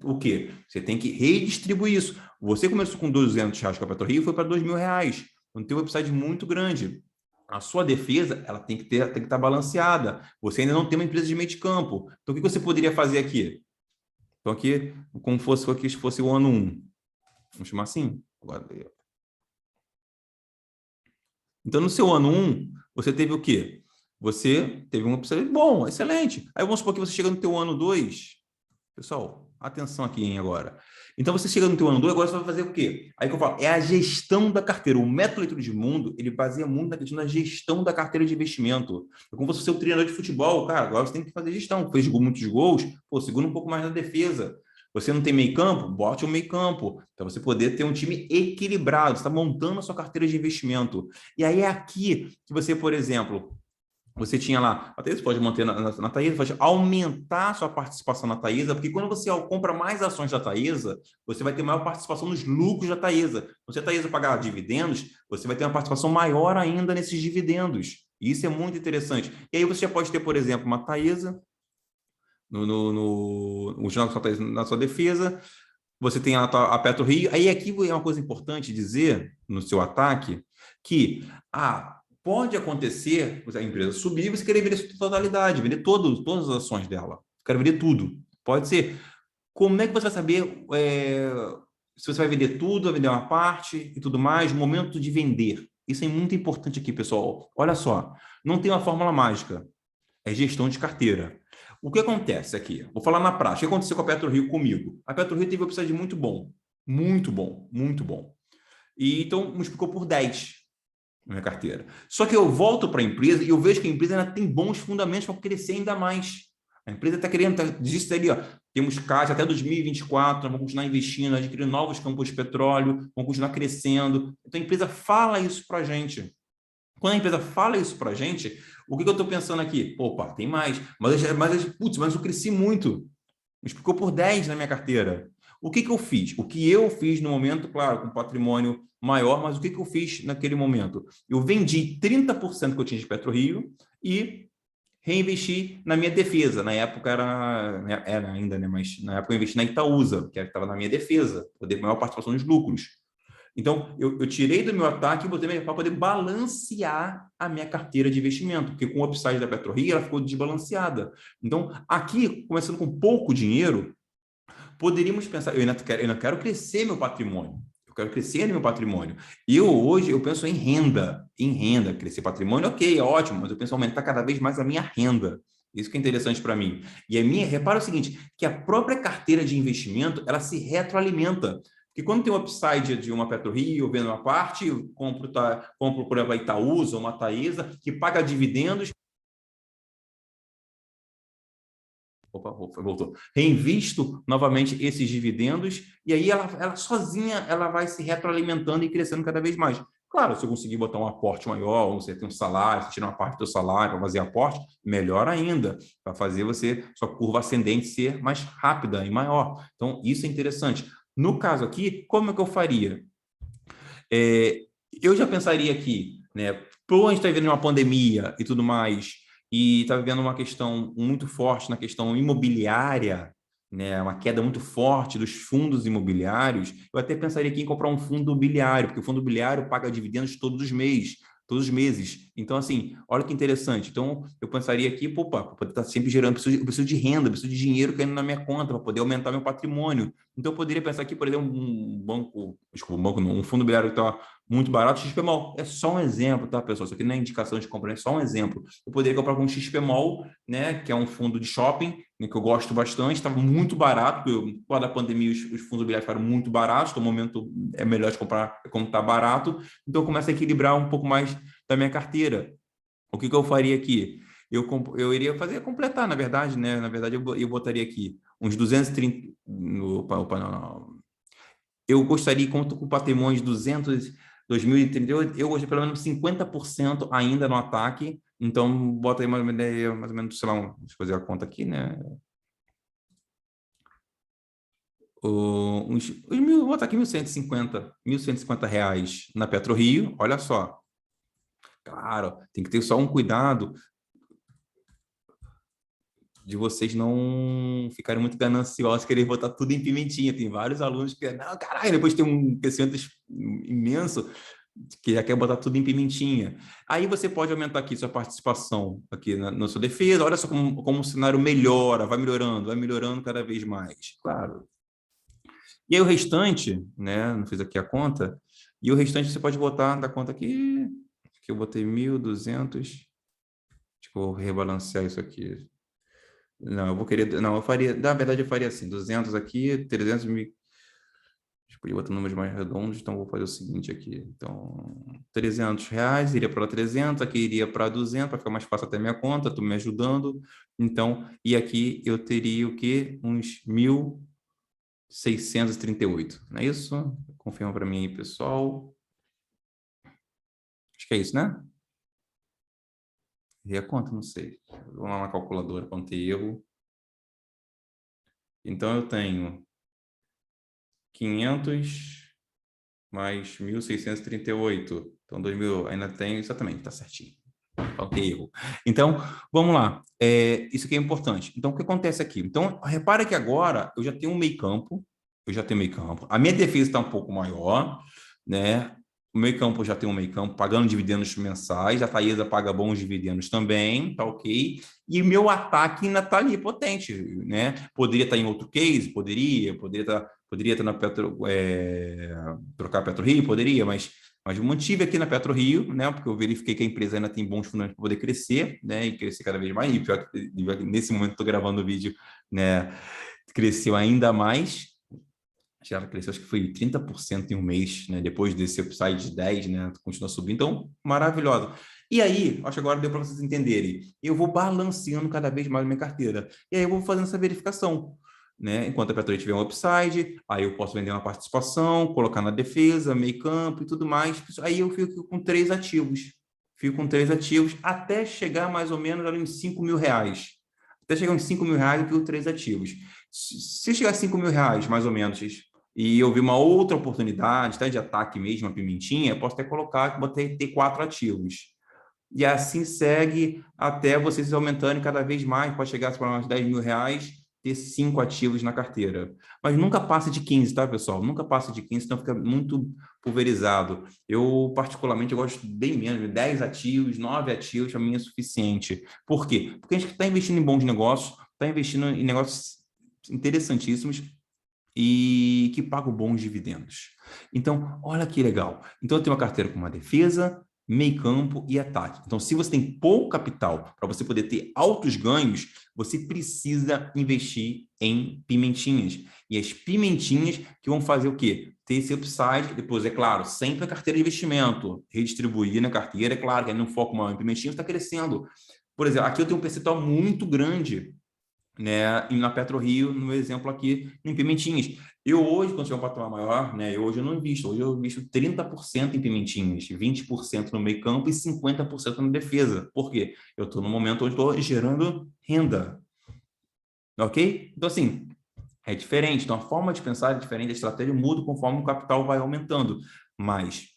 o quê? Você tem que redistribuir isso. Você começou com R$ 200 com a PetroRio e foi para R$ 2.000. Então tem um upside muito grande. A sua defesa, ela tem que estar balanceada. Você ainda não tem uma empresa de meio de campo. Então o que você poderia fazer aqui? Então aqui, como fosse o ano 1. Vamos chamar assim? Então no seu ano 1, você teve o quê? Você teve um upside bom, excelente. Aí vamos supor que você chega no teu ano 2, pessoal, atenção aqui hein, agora. Então, você chega no teu ano 2, agora você vai fazer o quê? Aí que eu falo, é a gestão da carteira. O método Leitura de Mundo, ele baseia muito na questão da gestão da carteira de investimento. É como você ser o treinador de futebol, cara, agora você tem que fazer gestão. Fez muitos gols, pô, segura um pouco mais na defesa. Você não tem meio campo? Bote um meio campo. Para você poder ter um time equilibrado. Você está montando a sua carteira de investimento. E aí é aqui que você, por exemplo, você tinha lá, a Taísa pode manter na Taísa, pode aumentar a sua participação na Taísa, porque quando você compra mais ações da Taísa, você vai ter maior participação nos lucros da Taísa. Então, se a Taísa pagar dividendos, você vai ter uma participação maior ainda nesses dividendos. E isso é muito interessante. E aí você já pode ter, por exemplo, uma Taísa na sua defesa, você tem a PetroRio. Aí aqui é uma coisa importante dizer no seu ataque que pode acontecer a empresa subir e você querer vender sua totalidade, vender todas as ações dela. Quero vender tudo. Pode ser. Como é que você vai saber se você vai vender tudo, vai vender uma parte e tudo mais? Momento de vender. Isso é muito importante aqui, pessoal. Olha só, não tem uma fórmula mágica. É gestão de carteira. O que acontece aqui? Vou falar na prática. O que aconteceu com a PetroRio comigo? A PetroRio teve um upside muito bom. Muito bom, muito bom. E então multiplicou por 10 na minha carteira. Só que eu volto para a empresa e eu vejo que a empresa ainda tem bons fundamentos para crescer ainda mais. A empresa está querendo, disse ali, ó, temos caixa até 2024, nós vamos continuar investindo, adquirindo novos campos de petróleo, vamos continuar crescendo. Então a empresa fala isso para a gente. Quando a empresa fala isso para a gente, o que eu estou pensando aqui? Opa, tem mais. Mas eu cresci muito. Explicou por 10 na minha carteira. O que eu fiz? O que eu fiz no momento, claro, com patrimônio maior, mas o que eu fiz naquele momento? Eu vendi 30% que eu tinha de PetroRio e reinvesti na minha defesa. Na época era ainda, né? Mas na época eu investi na Itaúsa, que estava na minha defesa, poder maior participação dos lucros. Então, eu tirei do meu ataque e botei para poder balancear a minha carteira de investimento, porque com o upside da PetroRio, ela ficou desbalanceada. Então, aqui, começando com pouco dinheiro, poderíamos pensar, eu ainda quero crescer meu patrimônio. Eu quero crescer no meu patrimônio. Hoje, eu penso em renda, crescer patrimônio, ok, é ótimo, mas eu penso em aumentar cada vez mais a minha renda. Isso que é interessante para mim. Repara o seguinte, que a própria carteira de investimento, ela se retroalimenta. Porque quando tem um upside de uma PetroRio, eu vendo uma parte, eu compro, por exemplo, a Itaúsa ou uma Taesa, que paga dividendos. Opa, voltou. Reinvisto novamente esses dividendos e aí ela sozinha ela vai se retroalimentando e crescendo cada vez mais. Claro, se eu conseguir botar um aporte maior, você tem um salário, você tira uma parte do seu salário para fazer aporte, melhor ainda, para fazer sua curva ascendente ser mais rápida e maior. Então, isso é interessante. No caso aqui, como é que eu faria? Eu já pensaria aqui, né? Por a gente está vivendo uma pandemia e tudo mais, e está vivendo uma questão muito forte na questão imobiliária, né? Uma queda muito forte dos fundos imobiliários, eu até pensaria aqui em comprar um fundo imobiliário, porque o fundo imobiliário paga dividendos todos os meses. Então, assim, olha que interessante. Então, eu pensaria aqui, para poder estar sempre gerando, eu preciso de renda, eu preciso de dinheiro caindo na minha conta para poder aumentar meu patrimônio. Então, eu poderia pensar aqui, por exemplo, um fundo imobiliário que está muito barato, XPMOL. É só um exemplo, tá, pessoal? Isso aqui não é indicação de compra, é só um exemplo. Eu poderia comprar com um XPMOL, né, que é um fundo de shopping, né, que eu gosto bastante, estava muito barato, porque por causa da pandemia os fundos imobiliários ficaram muito baratos, no momento é melhor de comprar como está barato, então eu começo a equilibrar um pouco mais da minha carteira. O que eu faria aqui? Eu iria completar, na verdade, né? Na verdade, eu botaria aqui uns 230. Não. Eu gostaria, conto com patrimônio de 2038, eu gostaria pelo menos 50% ainda no ataque. Então, bota aí uma ideia, mais ou menos, sei lá, deixa eu fazer a conta aqui, né? Vou botar aqui 1.150 reais na PetroRio, olha só. Claro, tem que ter só um cuidado de vocês não ficarem muito gananciosos, querer botar tudo em pimentinha. Tem vários alunos que, não, caralho, depois tem um crescimento imenso, que já quer botar tudo em pimentinha. Aí você pode aumentar aqui sua participação aqui na sua defesa. Olha só como o cenário melhora, vai melhorando cada vez mais. Claro. E aí o restante, né? Não fiz aqui a conta. E o restante você pode botar da conta aqui, que eu botei 1.200. Tipo, vou rebalancear isso aqui. Não, eu vou querer. Não, eu faria. Na verdade, eu faria assim: 200 aqui, 300 mil. podia botar números mais redondos, então vou fazer o seguinte aqui. Então, R$300 iria para 300, aqui iria para 200, para ficar mais fácil até minha conta, estou me ajudando. Então, e aqui eu teria o quê? Uns 1.638, não é isso? Confirma para mim aí, pessoal. Acho que é isso, né? E a conta, não sei. Vamos lá na calculadora, quanto tem erro. Então, eu tenho 500 mais 1.638. Então, 2.000, ainda tem, exatamente, está certinho. Faltei erro. Então, vamos lá. Isso aqui é importante. Então, o que acontece aqui? Então, repara que agora eu já tenho um meio campo, A minha defesa está um pouco maior, né? O meio campo já tem um meio campo pagando dividendos mensais, a Taesa paga bons dividendos também, tá ok? E o meu ataque ainda está ali potente, né? Poderia estar em outro case, poderia estar na trocar a PetroRio, poderia, mas eu mantive aqui na PetroRio, né? Porque eu verifiquei que a empresa ainda tem bons fundamentos para poder crescer, né? E crescer cada vez mais. E pior que nesse momento estou gravando o vídeo, né? Cresceu ainda mais. Já cresceu, acho que foi 30% em um mês, né? Depois desse upside de 10, né? Continua subindo. Então, maravilhosa. E aí, acho que agora deu para vocês entenderem. Eu vou balanceando cada vez mais a minha carteira. E aí eu vou fazendo essa verificação. Né? Enquanto a PetroRio tiver um upside, aí eu posso vender uma participação, colocar na defesa, meio campo e tudo mais. Aí eu fico com 3 ativos. Fico com 3 ativos até chegar mais ou menos ali uns R$5.000. Até chegar uns R$5.000 eu fico com 3 ativos. Se chegar a R$5.000, mais ou menos, e eu vi uma outra oportunidade, até de ataque mesmo, a pimentinha, eu posso até colocar que vou ter 4 ativos. E assim segue até vocês aumentarem cada vez mais, pode chegar para uns R$10.000, ter 5 ativos na carteira. Mas nunca passe de 15, tá, pessoal? Nunca passe de 15, senão fica muito pulverizado. Eu, particularmente, eu gosto bem menos, 10 ativos, 9 ativos, para mim é suficiente. Por quê? Porque a gente está investindo em bons negócios, está investindo em negócios interessantíssimos, e que pagam bons dividendos. Então, olha que legal. Então, eu tenho uma carteira com uma defesa, meio campo e ataque. Então, se você tem pouco capital para você poder ter altos ganhos, você precisa investir em pimentinhas. E as pimentinhas que vão fazer o quê? Ter esse upside, depois, é claro, sempre a carteira de investimento, redistribuir na carteira, é claro, que aí não foco maior em pimentinhas, está crescendo. Por exemplo, aqui eu tenho um percentual muito grande, né, e na PetroRio, no exemplo aqui, em pimentinhas. Eu hoje, quando tiver um patamar maior, né, hoje eu não invisto, hoje eu invisto 30% em pimentinhas, 20% no meio campo e 50% na defesa. Por quê? Eu estou no momento onde estou gerando renda, ok? Então, assim, é diferente. Então, a forma de pensar é diferente, a estratégia muda conforme o capital vai aumentando, mas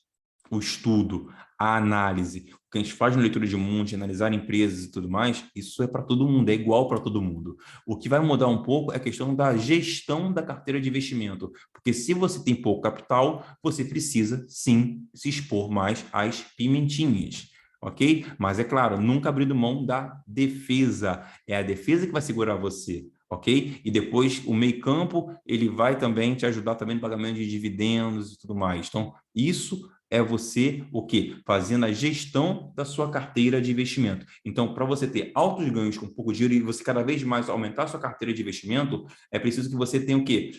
o estudo, a análise, o que a gente faz na leitura de mundo, de analisar empresas e tudo mais, isso é para todo mundo, é igual para todo mundo. O que vai mudar um pouco é a questão da gestão da carteira de investimento, porque se você tem pouco capital, você precisa, sim, se expor mais às pimentinhas. Ok? Mas é claro, nunca abrindo mão da defesa. É a defesa que vai segurar você. Ok? E depois o meio campo, ele vai também te ajudar também no pagamento de dividendos e tudo mais. Então, isso é você o quê? Fazendo a gestão da sua carteira de investimento. Então, para você ter altos ganhos com pouco dinheiro e você cada vez mais aumentar a sua carteira de investimento, é preciso que você tenha o quê?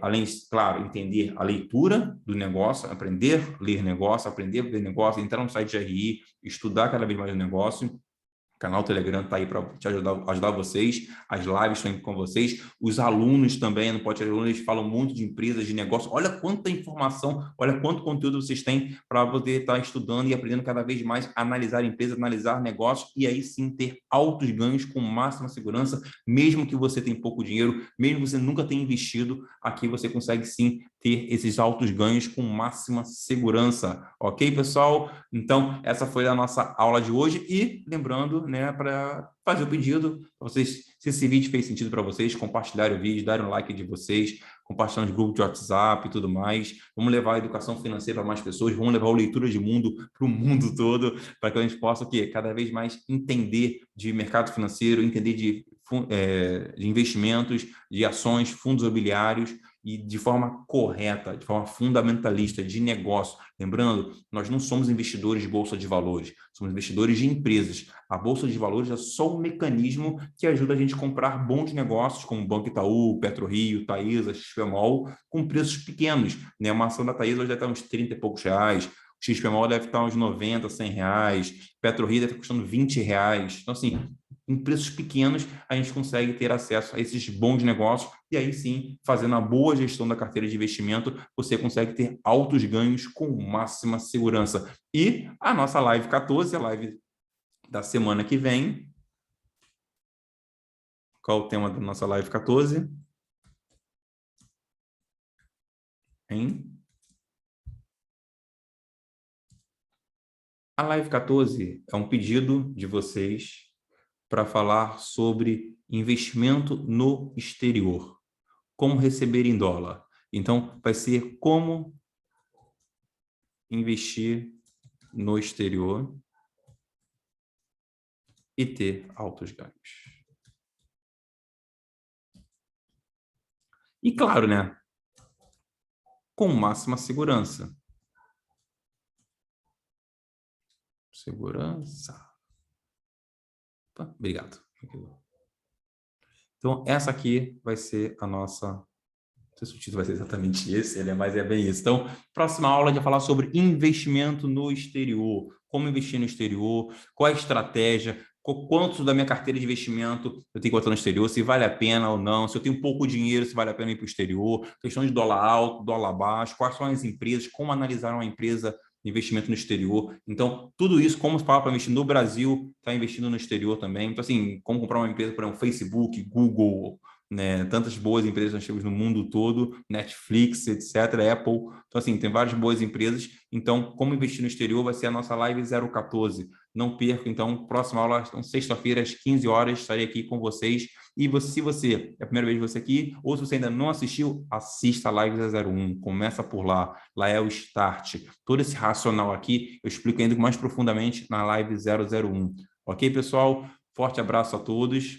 Além, claro, entender a leitura do negócio, aprender a ler negócio, aprender a ver negócio, entrar no site de RI, estudar cada vez mais o negócio. O canal Telegram está aí para te ajudar vocês, as lives estão com vocês, os alunos também, no Pode Alunos, eles falam muito de empresas, de negócio, olha quanta informação, olha quanto conteúdo vocês têm para poder estar estudando e aprendendo cada vez mais a analisar empresas, analisar negócios e aí sim ter altos ganhos com máxima segurança, mesmo que você tenha pouco dinheiro, mesmo que você nunca tenha investido, aqui você consegue sim ter esses altos ganhos com máxima segurança, ok, pessoal? Então, essa foi a nossa aula de hoje e lembrando, né, para fazer o pedido, vocês, se esse vídeo fez sentido para vocês, compartilharem o vídeo, darem um like de vocês, compartilhar nos grupos de WhatsApp e tudo mais. Vamos levar a educação financeira para mais pessoas, vamos levar a leitura de mundo para o mundo todo, para que a gente possa cada vez mais entender de mercado financeiro, entender de investimentos, de ações, fundos imobiliários e de forma correta, de forma fundamentalista, de negócio. Lembrando, nós não somos investidores de bolsa de valores, somos investidores de empresas. A bolsa de valores é só um mecanismo que ajuda a gente a comprar bons negócios, como Banco Itaú, PetroRio, Taesa, XPMOL, com preços pequenos, né? Uma ação da Taesa hoje deve estar uns 30 e poucos reais, o XPMOL deve estar uns 90, 100 reais, PetroRio deve estar custando 20 reais. Então, assim, em preços pequenos, a gente consegue ter acesso a esses bons negócios e aí sim, fazendo a boa gestão da carteira de investimento, você consegue ter altos ganhos com máxima segurança. E a nossa live 14, a live da semana que vem. Qual o tema da nossa live 14? Hein? A live 14 é um pedido de vocês para falar sobre investimento no exterior. Como receber em dólar. Então, vai ser como investir no exterior e ter altos ganhos. E claro, né? Com máxima segurança. Segurança. Opa, obrigado. Então, essa aqui vai ser a nossa... Não sei se o título vai ser exatamente esse, mas é bem isso. Então, próxima aula a gente vai falar sobre investimento no exterior. Como investir no exterior, qual a estratégia, quanto da minha carteira de investimento eu tenho que botar no exterior, se vale a pena ou não, se eu tenho pouco dinheiro, se vale a pena ir para o exterior, questão de dólar alto, dólar baixo, quais são as empresas, como analisar uma empresa de investimento no exterior. Então, tudo isso, como se fala para investir no Brasil, está investindo no exterior também. Então, assim, como comprar uma empresa, por exemplo, Facebook, Google, né, tantas boas empresas nós temos no mundo todo, Netflix, etc., Apple. Então, assim, tem várias boas empresas. Então, como investir no exterior vai ser a nossa live 014. Não perca, então, próxima aula, então, sexta-feira, às 15 horas, estarei aqui com vocês. E se você é a primeira vez que você aqui, ou se você ainda não assistiu, assista a live 001. Começa por lá. Lá é o start. Todo esse racional aqui, eu explico ainda mais profundamente na live 001. Ok, pessoal? Forte abraço a todos.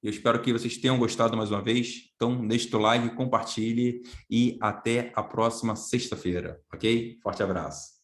Eu espero que vocês tenham gostado mais uma vez. Então, deixe o like, compartilhe e até a próxima sexta-feira, ok? Forte abraço.